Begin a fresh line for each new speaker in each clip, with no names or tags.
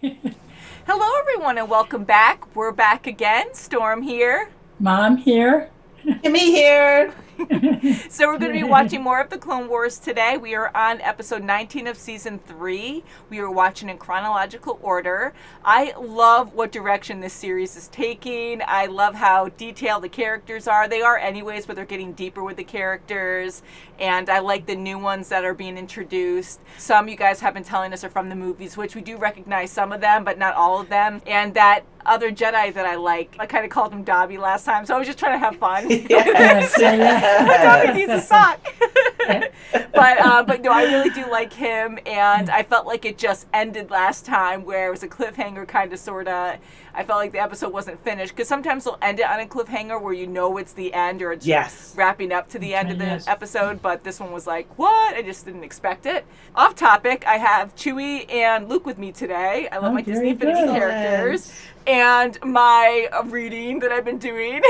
Hello, everyone, and welcome back. We're back again. Storm here.
Mom here.
Kimmy here.
So we're going to be watching more of the Clone Wars today. We are on episode 19 of season 3. We are watching in chronological order. I love what direction this series is taking. I love how detailed the characters are. They are anyways, but they're getting deeper with the characters. And I like the new ones that are being introduced. Some you guys have been telling us are from the movies, which we do recognize some of them, but not all of them. And that other Jedi that I like, I kind of called him Dobby last time, so I was just trying to have fun.
Yes.
Dobby needs a sock. But no, I really do like him, and I felt like it just ended last time where it was a cliffhanger kind of, sort of. I felt like the episode wasn't finished, because sometimes they'll end it on a cliffhanger where you know it's the end or it's wrapping up to the end of the episode, but this one was like, what? I just didn't expect it. Off topic, I have Chewie and Luke with me today. I love my Disney Infinity characters. And my reading that I've been doing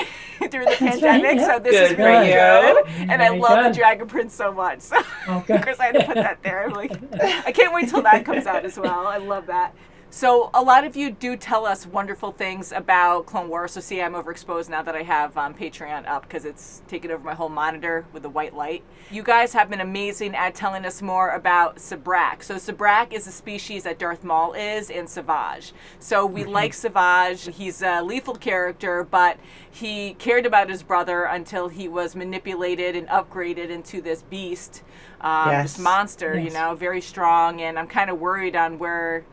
during the pandemic, so this is really good. And I love the Dragon Prince so much. So of course I had to put that there. I'm like, I can't wait till that comes out as well. I love that. So a lot of you do tell us wonderful things about Clone Wars. So see, I'm overexposed now that I have Patreon up because it's taken over my whole monitor with the white light. You guys have been amazing at telling us more about Sabrak. So Sabrak is a species that Darth Maul is in Savage. So we like Savage. He's a lethal character, but he cared about his brother until he was manipulated and upgraded into this beast, this monster, you know, very strong. And I'm kind of worried on where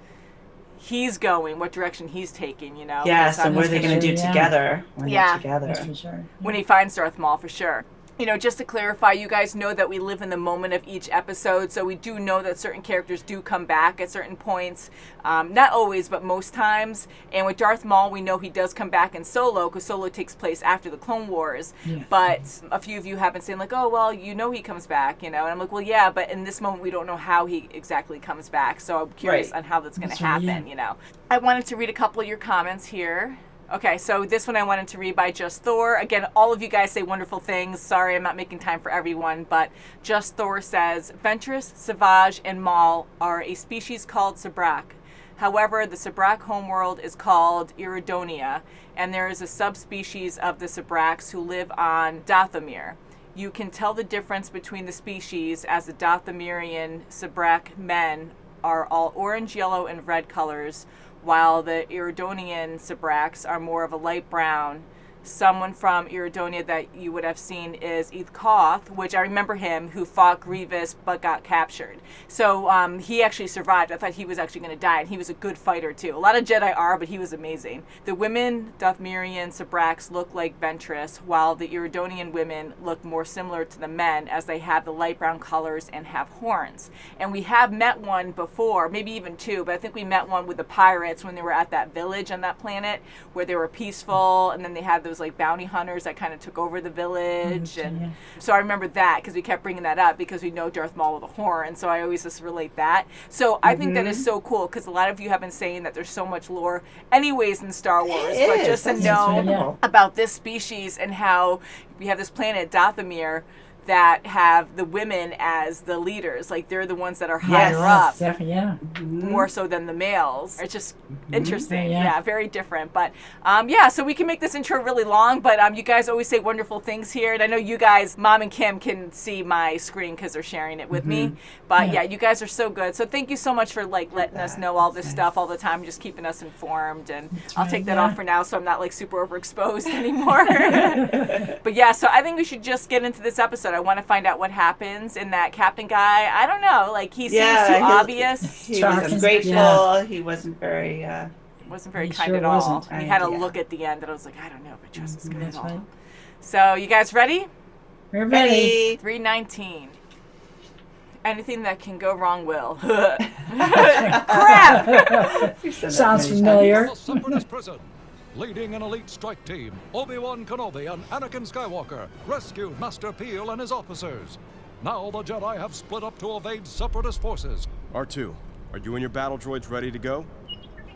he's going, what direction he's taking, you know.
Yes, and what are they going to do together when they're together?
For sure.
When he finds Darth Maul, for sure. You know, just to clarify, you guys know that we live in the moment of each episode, so we do know that certain characters do come back at certain points. Not always, but most times. And with Darth Maul, we know he does come back in Solo, because Solo takes place after the Clone Wars. Yeah. But a few of you have been saying, like, oh, well, you know he comes back, you know. And I'm like, well, yeah, but in this moment, we don't know how he exactly comes back. So I'm curious on how that's going to happen, you know. I wanted to read a couple of your comments here. Okay, so this one I wanted to read by Just Thor. Again, all of you guys say wonderful things. Sorry, I'm not making time for everyone, but Just Thor says, Ventress, Savage, and Maul are a species called Sabrak. However, the Sabrak homeworld is called Iridonia, and there is a subspecies of the Sabraks who live on Dathomir. You can tell the difference between the species as the Dathomirian Sabrak men are all orange, yellow, and red colors, while the Iridonian Sabraks are more of a light brown. Someone from Iridonia that you would have seen is Koth, which I remember him, who fought Grievous but got captured. So he actually survived. I thought he was actually going to die, and he was a good fighter too. A lot of Jedi are, but he was amazing. The women, Dathomirian Sabraks, look like Ventress, while the Iridonian women look more similar to the men, as they have the light brown colors and have horns. And we have met one before, maybe even two, but I think we met one with the pirates when they were at that village on that planet, where they were peaceful, and then they had those like bounty hunters that kind of took over the village. So I remember that because we kept bringing that up because we know Darth Maul with a horn, so I always just relate that. So I think that is so cool because a lot of you have been saying that there's so much lore anyways in Star Wars, but just to know about this species and how we have this planet Dathomir that have the women as the leaders, like they're the ones that are higher up, more so than the males. It's just interesting, very different. But so we can make this intro really long, but you guys always say wonderful things here, and I know you guys, Mom and Kim, can see my screen because they're sharing it with me. But you guys are so good. So thank you so much for like letting us know all this stuff all the time, just keeping us informed. And I'll take that off for now, so I'm not like super overexposed anymore. But so I think we should just get into this episode. I want to find out what happens in that captain guy. I don't know. Like, he seems too obvious.
He was grateful. He wasn't very...
wasn't very kind at all. And he had a look at the end that I was like, I don't know if I trust this guy at all. So, you guys ready?
We're ready.
319. Anything that can go wrong will. Crap!
Sounds familiar.
Leading an elite strike team, Obi-Wan Kenobi and Anakin Skywalker rescued Master Peel and his officers. Now the Jedi have split up to evade Separatist forces.
R2, are you and your battle droids ready to go?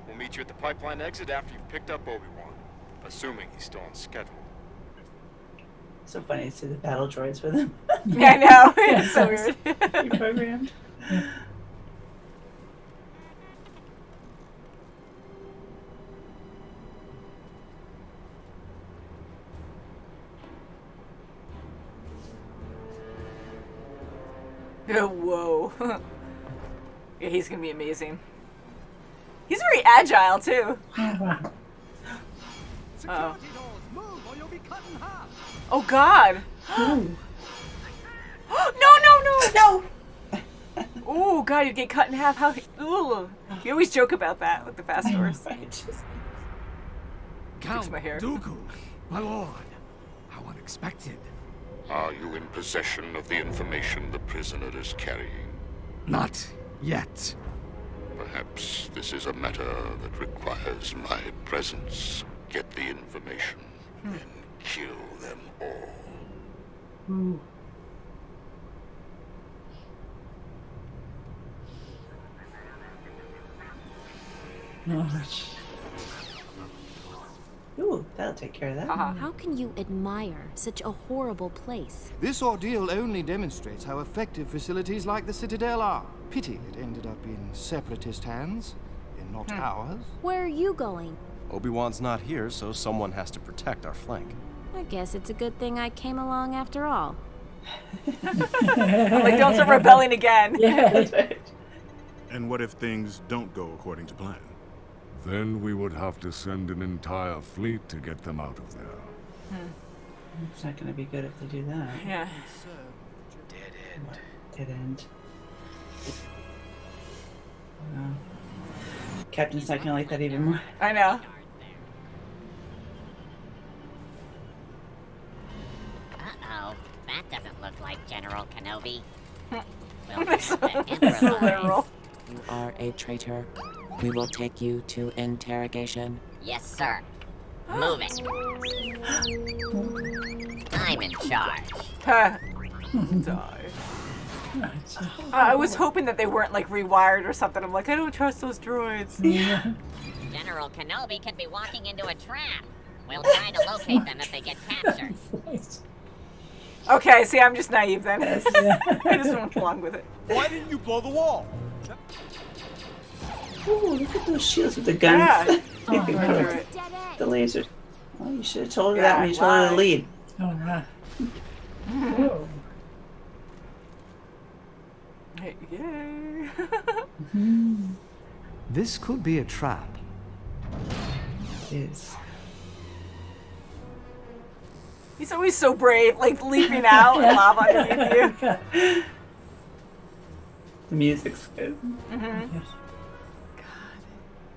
We'll meet you at the pipeline exit after you've picked up Obi-Wan, assuming he's still on schedule.
So funny to see the battle droids with him.
I know. It's so weird.
Programmed.
Whoa. Yeah, he's gonna be amazing. He's very agile too.
Oh, wow.
Uh-oh.
Move or you'll be cut in half.
Oh God.
Ooh.
No. Oh God, you get cut in half. How? Ooh. You always joke about that with the fast doors.
Right.
Fix my hair.
Dooku, my lord. How unexpected.
Are you in possession of the information the prisoner is carrying?
Not yet.
Perhaps this is a matter that requires my presence. Get the information, then kill them all.
Ooh. Oh,
Ooh, that'll take care of that.
Haha.
How can you admire such a horrible place?
This ordeal only demonstrates how effective facilities like the Citadel are. Pity it ended up in separatist hands, and not ours.
Where are you going?
Obi-Wan's not here, so someone has to protect our flank.
I guess it's a good thing I came along after all.
I'm like, don't start rebelling again.
yeah.
That's right.
And what if things don't go according to plan?
Then we would have to send an entire fleet to get them out of there.
It's not gonna be good if they do that.
Yeah.
Dead end. Oh. Captain's not gonna like that even more.
I know.
Uh-oh. That doesn't look like General Kenobi. We'll
That's
have to
so
improvise.
literal.
You are a traitor. We will take you to interrogation.
Yes, sir. Move it. I'm in charge.
Huh. Die. I was hoping that they weren't like rewired or something. I'm like, I don't trust those droids.
Yeah.
General Kenobi could be walking into a trap. We'll try to locate them if they get captured.
Okay, see, I'm just naive then.
Yeah.
I just went along with it.
Why didn't you blow the wall?
Ooh, look at those shields with the guns.
Yeah.
Oh,
Right
wow.
through it.
Dead end.
The laser. Oh, you should have told her
Yeah,
that when you told her
why?
to lead.
Oh, wow. Whoa.
Hey, yay.
This could be a trap.
Is.
He's always so brave, like leaping out and lava underneath you.
The music's good.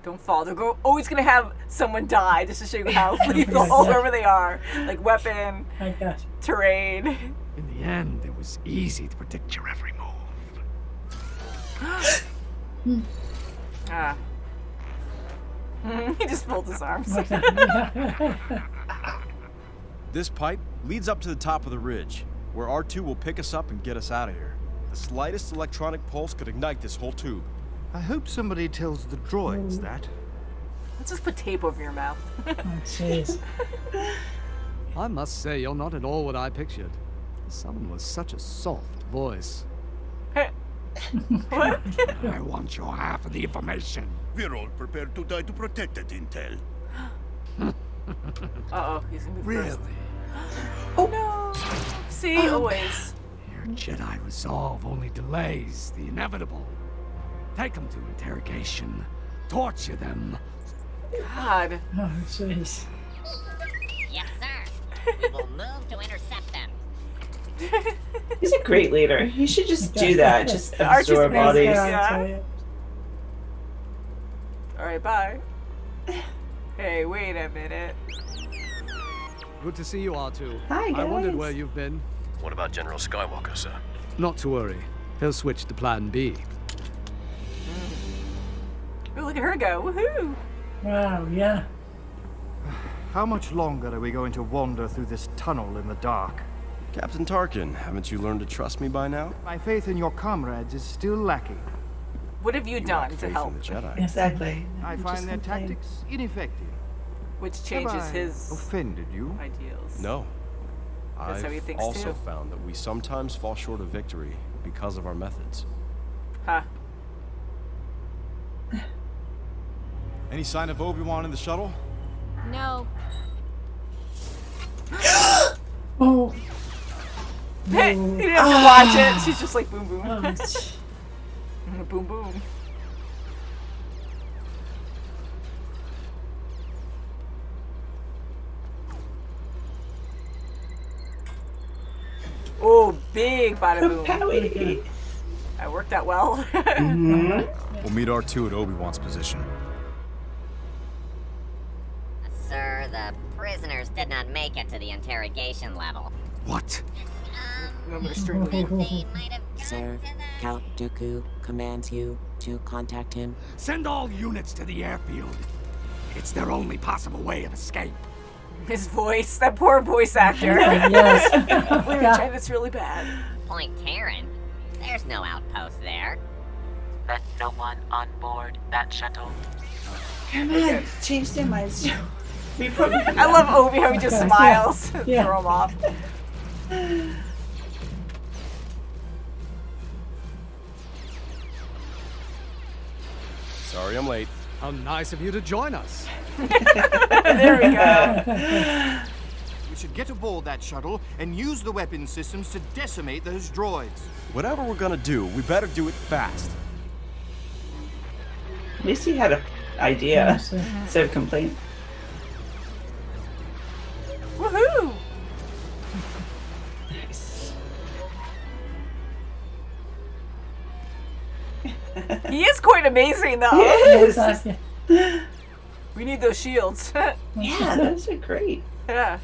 Don't fall. They're always gonna have someone die just to show you how lethal wherever they are. Like weapon,
My gosh.
terrain.
In the end, it was easy to predict your every move.
Ah. He just pulled his arms.
This pipe leads up to the top of the ridge, where R2 will pick us up and get us out of here. The slightest electronic pulse could ignite this whole tube.
I hope somebody tells the droids that.
Let's just put tape over your mouth.
Oh, jeez.
I must say, you're not at all what I pictured. Someone with such a soft voice.
What?
I want your half of the information.
We're all prepared to die to protect that intel.
Uh-oh, he's gonna be
Really?
first. Oh no! See, always.
Your Jedi resolve only delays the inevitable. Take them to interrogation. Torture them.
God.
Oh, jeez.
Yes, sir. We will move to intercept them.
He's a great leader. He should just do that. Just
Archie's
absorb all
amazing.
these.
Yeah. Alright, bye. Hey, wait a minute.
Good to see you, R2.
Hi,
I wondered
guys.
where you've been.
What about General Skywalker, sir?
Not to worry. He'll switch to Plan B.
Oh, look at her go. Woohoo!
Wow, yeah.
How much longer are we going to wander through this tunnel in the dark?
Captain Tarkin, haven't you learned to trust me by now?
My faith in your comrades is still lacking.
What have you
lack
done to
faith
help?
in the Jedi.
Exactly.
I
You
find
just
their
complain.
tactics ineffective.
Which
Have
changes
I
his
offended you?
ideals.
No.
That's how he
I've
thinks,
also
too.
found that we sometimes fall short of victory because of our methods.
Huh.
Any sign of Obi-Wan in the shuttle?
No.
Oh,
You didn't have to watch it. She's just like boom, boom. Boom, boom. Oh, big bada boom. That worked out well.
We'll meet R2 at Obi-Wan's position.
Sir, the prisoners did not make it to the interrogation level.
What?
Sir, Count Dooku commands you to contact him.
Send all units to the airfield. It's their only possible way of escape.
His voice, that poor voice actor.
Yes.
It's really bad.
Point Terran. There's no outpost there.
Let no one on board that shuttle.
Come on, change their minds.
I love Obi how he just smiles. Throw him off.
Sorry I'm late.
How nice of you to join us.
There we go.
We should get aboard that shuttle and use the weapon systems to decimate those droids.
Whatever we're gonna do, we better do it fast.
At least he had an idea instead of complaint.
Woohoo!
Nice.
He is quite amazing, though.
He is.
We need those shields.
Yeah, those are great.
Yeah.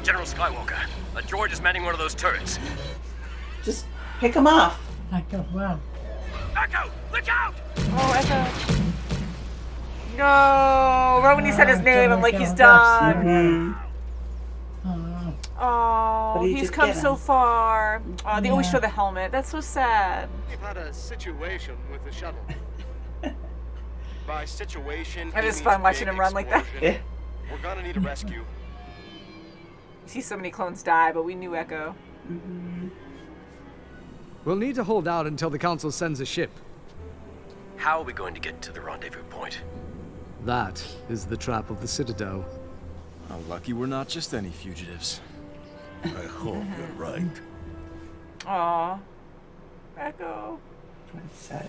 General Skywalker, a droid is manning one of those turrets.
Just pick them off.
Echo, wow.
Echo, look out!
Oh, Echo. No! Right when he said his name, I'm like, he's done. Oh, he's come so far. Oh, they always show the helmet. That's so sad.
We've had a situation with the shuttle. By situation,
It is fun watching him run like that.
We're gonna need a rescue.
You see so many clones die, but we knew Echo.
We'll need to hold out until the Council sends a ship.
How are we going to get to the rendezvous point?
That is the trap of the Citadel.
How lucky we're not just any fugitives.
I hope you're right.
Aw. Echo.
That's sad.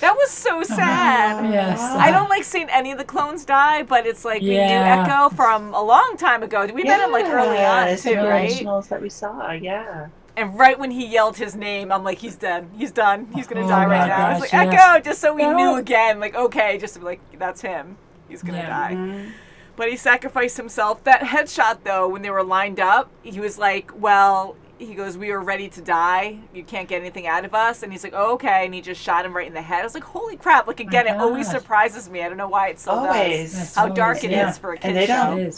That was so sad.
Yes.
I don't like seeing any of the clones die, but it's like we knew Echo from a long time ago. We met him like early on too, right?
Originals that we saw, yeah.
And right when he yelled his name, I'm like, he's dead. He's done. He's gonna die right now. I was like,
gosh,
Echo, just so we knew again, like, okay, just to be like, that's him. He's gonna die. But he sacrificed himself. That headshot though, when they were lined up, he was like, well, he goes, we were ready to die. You can't get anything out of us. And he's like, oh, okay. And he just shot him right in the head. I was like, holy crap. Like, again, it always surprises me. I don't know why it still does. How dark it is for a kid's show.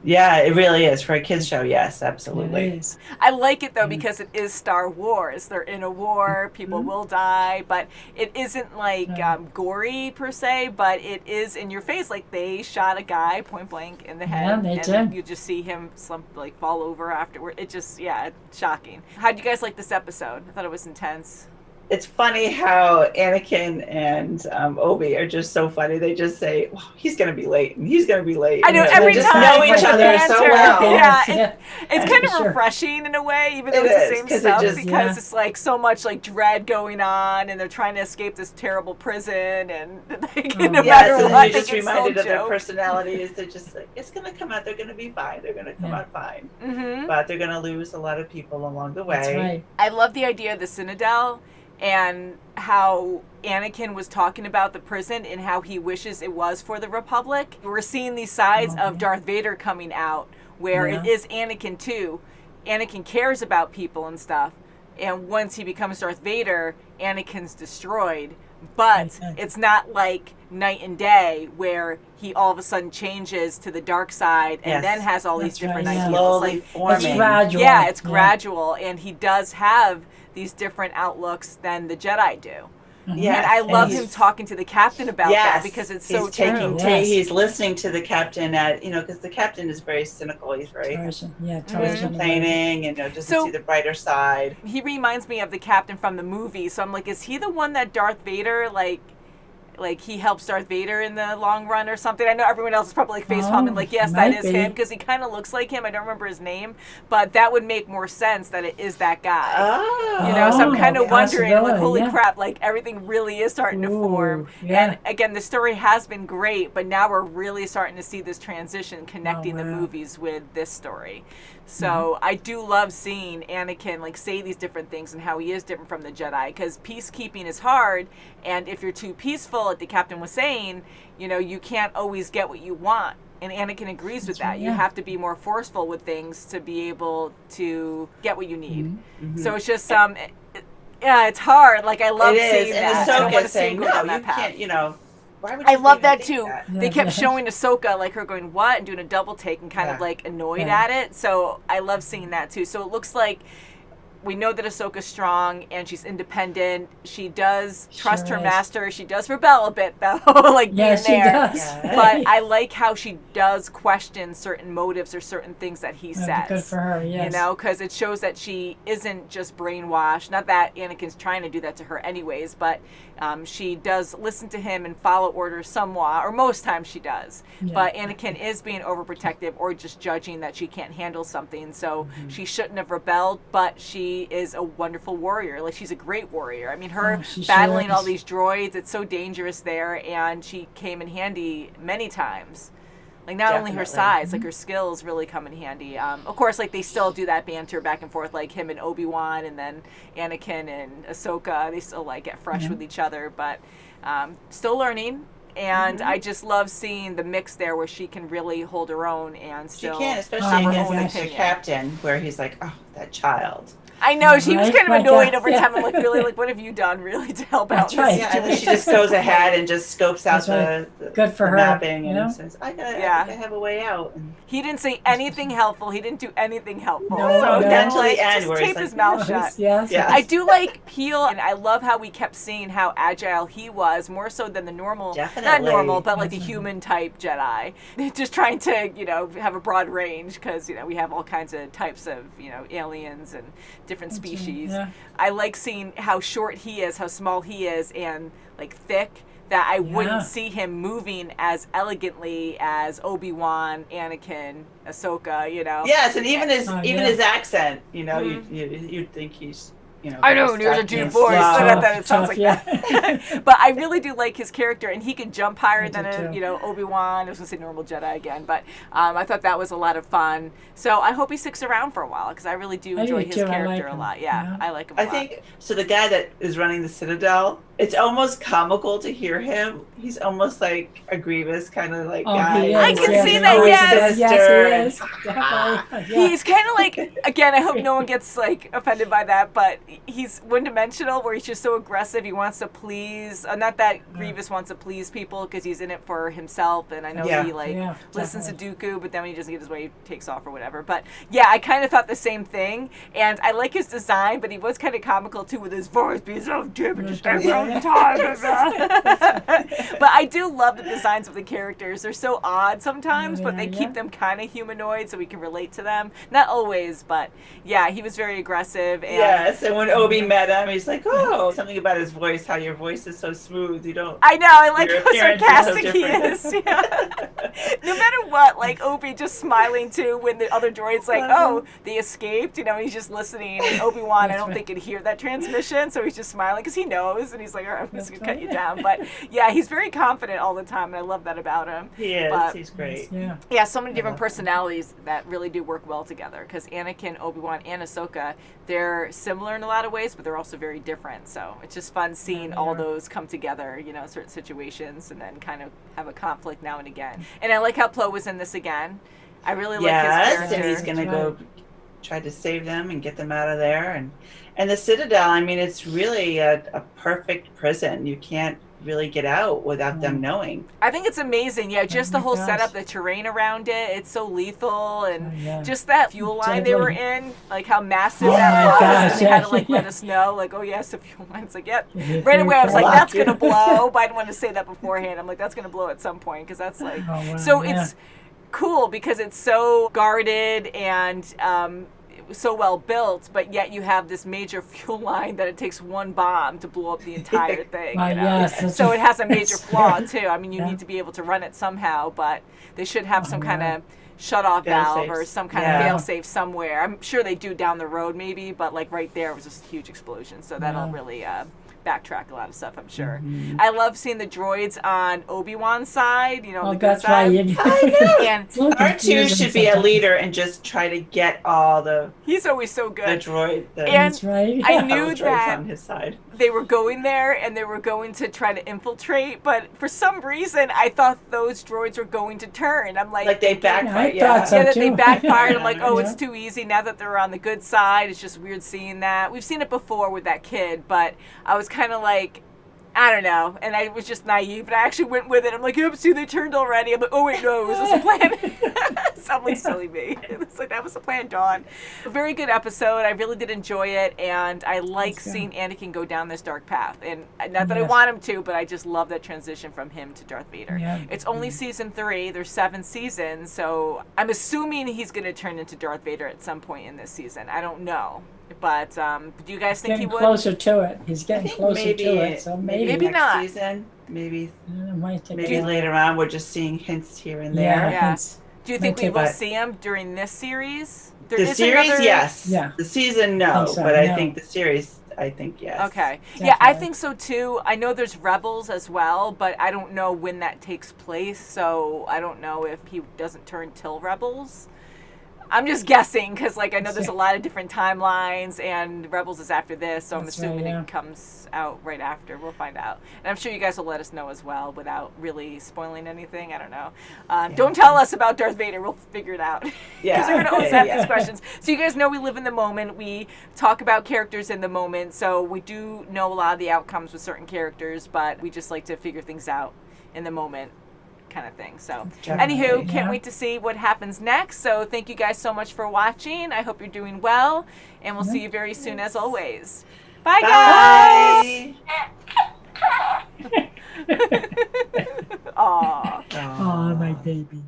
Yeah, it really is. For a kid's show, yes, absolutely.
It is.
I like it, though, because it is Star Wars. They're in a war. People will die. But it isn't, like, gory, per se. But it is in your face. Like, they shot a guy point blank in the head.
Yeah, they
and
did.
you just see him, like, fall over afterward. It just, it's shocking. How'd you guys like this episode? I thought it was intense.
It's funny how Anakin and Obi are just so funny. They just say, well, he's going to be late, and he's going to be late.
I know,
and
every
they just
time
know each
they
other
answer.
so well.
It's kind of refreshing in a way, even though it's the same stuff, because it's like so much like dread going on, and they're trying to escape this terrible prison, and like, no matter
and
what,
you're just
they get
reminded
so
of their
joke.
personalities. They're just like, it's going to come out. They're going to be fine. They're going to come out fine. But they're going to lose a lot of people along the way.
That's right.
I love the idea of the Citadel and how Anakin was talking about the prison and how he wishes it was for the Republic. We're seeing these sides of Darth Vader coming out where it is Anakin too. Anakin cares about people and stuff. And once he becomes Darth Vader, Anakin's destroyed. But it's not like night and day where he all of a sudden changes to the dark side and then has all these different ideals.
Slowly forming.
It's gradual.
Yeah, it's gradual. And he does have these different outlooks than the Jedi do.
Yes,
and I love him talking to the captain about that because it's so true.
He's listening to the captain at, because the captain is very cynical. He's very always complaining and just to see the brighter side.
He reminds me of the captain from the movie. So I'm like, is he the one that Darth Vader like he helps Darth Vader in the long run or something. I know everyone else is probably like face palming, like, yes, that is him, because he kind of looks like him. I don't remember his name, but that would make more sense that it is that guy.
Oh.
You know, so I'm kind of wondering, like, holy crap, like everything really is starting to form. And again, the story has been great, but now we're really starting to see this transition connecting the movies with this story. So I do love seeing Anakin like say these different things and how he is different from the Jedi, because peacekeeping is hard, and if you're too peaceful, like the captain was saying, you know, you can't always get what you want. And Anakin agrees with that. You have to be more forceful with things to be able to get what you need. So it's just yeah, it's hard. Like I love seeing that. I don't want to see him go down that path.
Can't, you know.
I love that too. They kept showing Ahsoka, like her going, what? And doing a double take and kind of like annoyed at it. So I love seeing that too. So it looks like we know that Ahsoka's strong and she's independent. She does trust her master. She does rebel a bit though, like being there. She does. But I like how she does question certain motives or certain things that he says.
Good for her, yes.
You know, because it shows that she isn't just brainwashed. Not that Anakin's trying to do that to her anyways, but she does listen to him and follow orders somewhat, or most times she does. But Anakin is being overprotective or just judging that she can't handle something. So she shouldn't have rebelled, but she is a wonderful warrior. Like she's a great warrior. I mean, her battling all these droids, it's so dangerous there, and she came in handy many times. Like not only her size, like her skills really come in handy. Of course, like they still do that banter back and forth, like him and Obi-Wan, and then Anakin and Ahsoka. They still like get fresh with each other, but still learning. And I just love seeing the mix there where she can really hold her own and still.
She can, especially against the captain, where he's like, "Oh, that child."
I know, she was kind of annoyed over time. I'm like, really, like, what have you done really to help out?
That's right. Yeah, and then she just goes ahead and just scopes out the
good for her
mapping and says, I think I have a way out. And
he didn't say anything helpful. He didn't do anything helpful.
No,
so
then to the end,
just
where
tape his mouth shut.
Yes.
I do like Peel, and I love how we kept seeing how agile he was, more so than the normal, not normal, but like the human type Jedi. Just trying to, you know, have a broad range, because, you know, we have all kinds of types of, you know, aliens and different species. I like seeing how short he is, how small he is, and like thick, that I wouldn't see him moving as elegantly as Obi-Wan, Anakin, Ahsoka, you know.
Yes, and even his accent, you know, you'd think he's, you know,
I know, there's a deep voice, so not that it sounds like that. But I really do like his character, and he can jump higher than you know, Obi-Wan. I was going to say normal Jedi again, but I thought that was a lot of fun. So I hope he sticks around for a while, because I really do enjoy his character a lot. I like him a lot.
I think, so the guy that is running the Citadel, it's almost comical to hear him. He's almost like a Grievous kind of like guy.
I can see that, yes.
Yes, he is.
He's kind of like, again, I hope no one gets like offended by that, but he's one-dimensional, where he's just so aggressive. He wants to please, not that Grievous wants to please people, because he's in it for himself, and I know he like listens to Dooku, but then when he doesn't get his way, he takes off or whatever. But yeah, I kind of thought the same thing, and I like his design, but he was kind of comical too, with his voice being so deep and just all the time. But I do love the designs of the characters. They're so odd sometimes, but they keep them kind of humanoid, so we can relate to them. Not always, but yeah, he was very aggressive. And
yes, and when Obi met him, he's like, oh, something about his voice, how your voice is so smooth. You don't.
I know, I like how sarcastic he is. Yeah. No matter what, like Obi just smiling too when the other droid's like, oh, they escaped, you know, he's just listening. And Obi-Wan, I don't think could hear that transmission, so he's just smiling because he knows, and he's like, all right, I'm just going to cut you down. But yeah, he's very confident all the time, and I love that about him.
He is,
but,
he's great.
Yeah, so many different personalities that really do work well together, because Anakin, Obi-Wan, and Ahsoka, they're similar in a lot of ways, but they're also very different. So it's just fun seeing all those come together, you know, in certain situations, and then kind of have a conflict now and again. And I like how Plo was in this again. I really like his character.
And he's going to go try to save them and get them out of there. And the Citadel, I mean, it's really a perfect prison. You can't really get out without them knowing.
I think it's amazing. Yeah, just the whole setup, the terrain around it, it's so lethal, and just that fuel line they were in, like how massive that was, and they had to like let us know, like, oh yes, the fuel line's like, yep. Right away I was like, that's gonna blow, but I didn't want to say that beforehand. I'm like, that's gonna blow at some point, because that's like, so it's cool because it's so guarded, and so well built, but yet you have this major fuel line that it takes one bomb to blow up the entire thing. You know?
Yes,
so it has a major
that's
flaw
true.
too. I mean, you
Yeah.
need to be able to run it somehow, but they should have some kind of shut-off valve or some kind of fail-safe somewhere. I'm sure they do down the road maybe, but like right there was just a huge explosion, so that'll really backtrack a lot of stuff, I'm sure. I love seeing the droids on Obi-Wan's side, you know, the good
that's
side.
right.
I know.
And
R2 should be a leader and just try to get all the.
He's always so good.
The droid.
And
that's right.
I knew that
on his side.
They were going there and they were going to try to infiltrate, but for some reason I thought those droids were going to turn. I'm like
they backfired.
I thought so
that
too.
they backfired. I'm like, oh,
Yeah.
it's too easy now that they're on the good side. It's just weird seeing that. We've seen it before with that kid, but I was kind of like, I don't know, and I was just naive, and I actually went with it. I'm like, yep, see, they turned already. I'm like, oh wait, no, was this a plan? Sound like silly me. It's like that was the plan, Dawn. A very good episode. I really did enjoy it, and I like seeing Anakin go down this dark path. And not that I want him to, but I just love that transition from him to Darth Vader.
Yeah.
It's only season 3. There's 7 seasons, so I'm assuming he's going to turn into Darth Vader at some point in this season. I don't know. But do you guys think he
Getting
would?
closer to it. He's getting closer
maybe,
to it. So maybe
next
not.
season. Maybe
might take
maybe
a-
later on we're just seeing hints here and
Yeah.
there.
Yeah.
It's-
Do you think
might
we
take
will
a-
see him during this series? There
The
is
series,
another-
yes.
Yeah.
The season, no.
I think so,
But I
no.
think the series, I think yes.
Okay. Yeah, I
Definitely.
think so too. I know there's Rebels as well, but I don't know when that takes place, so I don't know if he doesn't turn till Rebels. I'm just guessing because, like, I know there's a lot of different timelines, and Rebels is after this, so I'm
That's
assuming
right, yeah.
it comes out right after. We'll find out, and I'm sure you guys will let us know as well without really spoiling anything. I don't know. Don't tell us about Darth Vader. We'll figure it out.
Yeah.
Because we're gonna always have these questions. So you guys know we live in the moment. We talk about characters in the moment, so we do know a lot of the outcomes with certain characters, but we just like to figure things out in the moment. Kind of thing. So anywho, can't wait to see what happens next. So thank you guys so much for watching. I hope you're doing well, and we'll see you very soon as always. Bye, guys. Aw.
Oh, my baby.